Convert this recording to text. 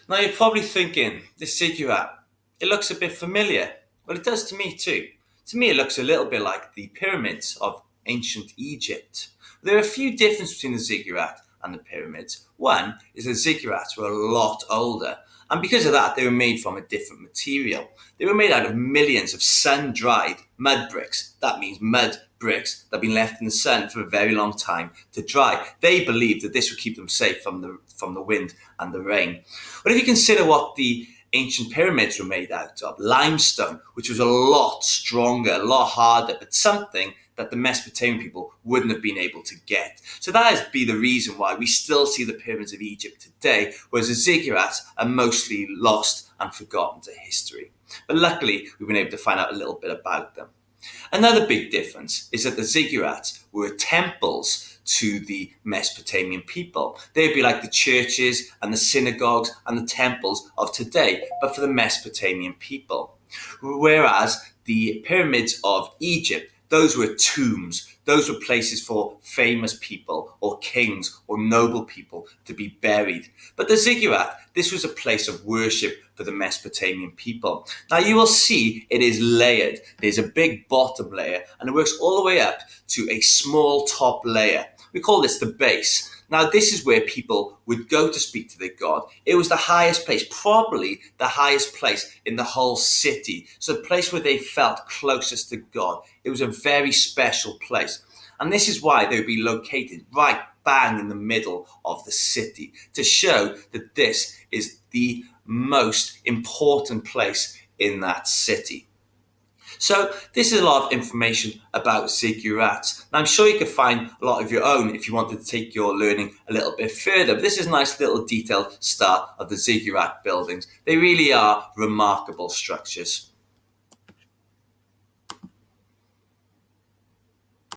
Now you're probably thinking, this ziggurat, it looks a bit familiar. Well, it does to me too. To me, it looks a little bit like the pyramids of ancient Egypt. There are a few differences between the ziggurat and the pyramids. One is the ziggurats were a lot older, and because of that, they were made from a different material. They were made out of millions of sun-dried mud bricks. That means mud bricks that have been left in the sun for a very long time to dry. They believed that this would keep them safe from the wind and the rain. But if you consider what the ancient pyramids were made out of, limestone, which was a lot stronger, a lot harder, but something that the Mesopotamian people wouldn't have been able to get. So that is be the reason why we still see the pyramids of Egypt today, whereas the ziggurats are mostly lost and forgotten to history. But luckily, we've been able to find out a little bit about them. Another big difference is that the ziggurats were temples to the Mesopotamian people. They'd be like the churches and the synagogues and the temples of today, but for the Mesopotamian people. Whereas the pyramids of Egypt, those were tombs. Those were places for famous people or kings or noble people to be buried. But the ziggurat, this was a place of worship for the Mesopotamian people. Now you will see it is layered. There's a big bottom layer and it works all the way up to a small top layer. We call this the base. Now, this is where people would go to speak to their God. It was the highest place, probably the highest place in the whole city. So the place where they felt closest to God. It was a very special place. And this is why they would be located right bang in the middle of the city to show that this is the most important place in that city. So this is a lot of information about ziggurats. And I'm sure you could find a lot of your own if you wanted to take your learning a little bit further. But this is a nice little detailed start of the ziggurat buildings. They really are remarkable structures.